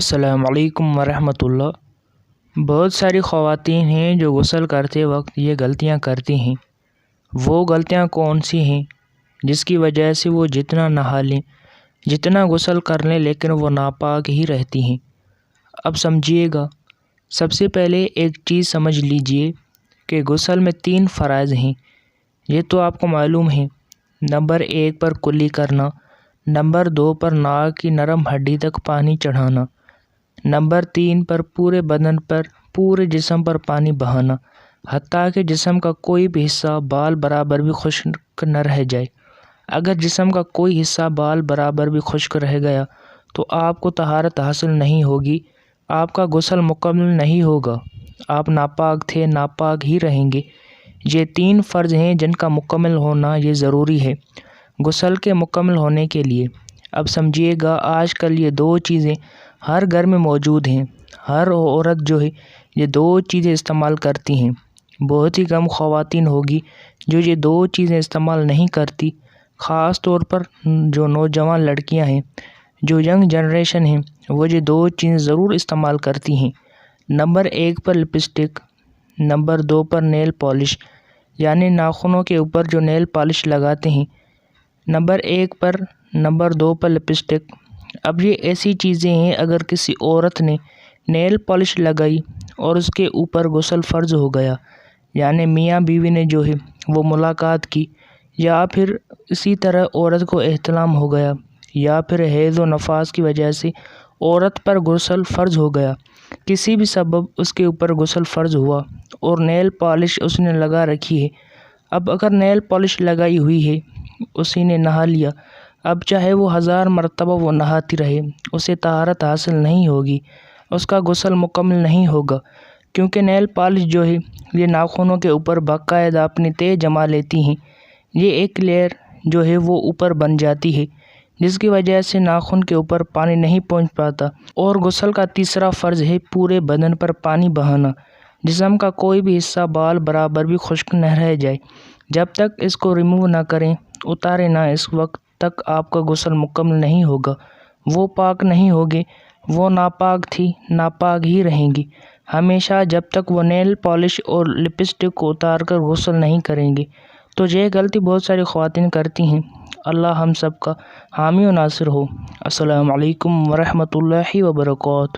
السلام علیکم ورحمۃ اللہ۔ بہت ساری خواتین ہیں جو غسل کرتے وقت یہ غلطیاں کرتی ہیں۔ وہ غلطیاں کون سی ہیں جس کی وجہ سے وہ جتنا نہا لیں، جتنا غسل کر لیں، لیکن وہ ناپاک ہی رہتی ہیں؟ اب سمجھیے گا۔ سب سے پہلے ایک چیز سمجھ لیجئے کہ غسل میں 3 فرائض ہیں۔ یہ تو آپ کو معلوم ہے۔ نمبر 1 پر کلی کرنا، نمبر 2 پر ناک کی نرم ہڈی تک پانی چڑھانا، نمبر 3 پر پورے بدن پر، پورے جسم پر پانی بہانا، حتیٰ کہ جسم کا کوئی بھی حصہ بال برابر بھی خشک نہ رہ جائے۔ اگر جسم کا کوئی حصہ بال برابر بھی خشک رہ گیا تو آپ کو طہارت حاصل نہیں ہوگی، آپ کا غسل مکمل نہیں ہوگا، آپ ناپاک تھے، ناپاک ہی رہیں گے۔ یہ 3 فرض ہیں جن کا مکمل ہونا یہ ضروری ہے غسل کے مکمل ہونے کے لیے۔ اب سمجھیے گا، آج کل یہ 2 چیزیں ہر گھر میں موجود ہیں۔ ہر عورت جو ہے یہ 2 چیزیں استعمال کرتی ہیں۔ بہت ہی کم خواتین ہوگی جو یہ 2 چیزیں استعمال نہیں کرتی۔ خاص طور پر جو نوجوان لڑکیاں ہیں، جو ینگ جنریشن ہیں، وہ یہ 2 چیزیں ضرور استعمال کرتی ہیں۔ نمبر 1 پر لپسٹک، نمبر 2 پر نیل پالش، یعنی ناخنوں کے اوپر جو نیل پالش لگاتے ہیں۔ نمبر 1 پر، نمبر 2 پر لپسٹک۔ اب یہ ایسی چیزیں ہیں، اگر کسی عورت نے نیل پالش لگائی اور اس کے اوپر غسل فرض ہو گیا، یعنی میاں بیوی نے جو ہے وہ ملاقات کی، یا پھر اسی طرح عورت کو احتلام ہو گیا، یا پھر حیض و نفاس کی وجہ سے عورت پر غسل فرض ہو گیا، کسی بھی سبب اس کے اوپر غسل فرض ہوا اور نیل پالش اس نے لگا رکھی ہے۔ اب اگر نیل پالش لگائی ہوئی ہے، اسی نے نہا لیا، اب چاہے وہ 1000 مرتبہ وہ نہاتی رہے، اسے طہارت حاصل نہیں ہوگی، اس کا غسل مکمل نہیں ہوگا، کیونکہ نیل پالش جو ہے یہ ناخنوں کے اوپر باقاعدہ اپنی تہ جما لیتی ہیں۔ یہ ایک لیئر جو ہے وہ اوپر بن جاتی ہے، جس کی وجہ سے ناخن کے اوپر پانی نہیں پہنچ پاتا۔ اور غسل کا تیسرا فرض ہے پورے بدن پر پانی بہانا۔ جسم کا کوئی بھی حصہ بال برابر بھی خشک نہ رہ جائے، جب تک اس کو ریموو نہ کریں، اتاریں نہ، اس وقت تک آپ کا غسل مکمل نہیں ہوگا۔ وہ پاک نہیں ہوگے، وہ ناپاک تھی، ناپاک ہی رہیں گی ہمیشہ، جب تک وہ نیل پالش اور لپسٹک کو اتار کر غسل نہیں کریں گے۔ تو یہ غلطی بہت ساری خواتین کرتی ہیں۔ اللہ ہم سب کا حامی و ناصر ہو۔ السلام علیکم ورحمۃ اللہ وبرکاتہ۔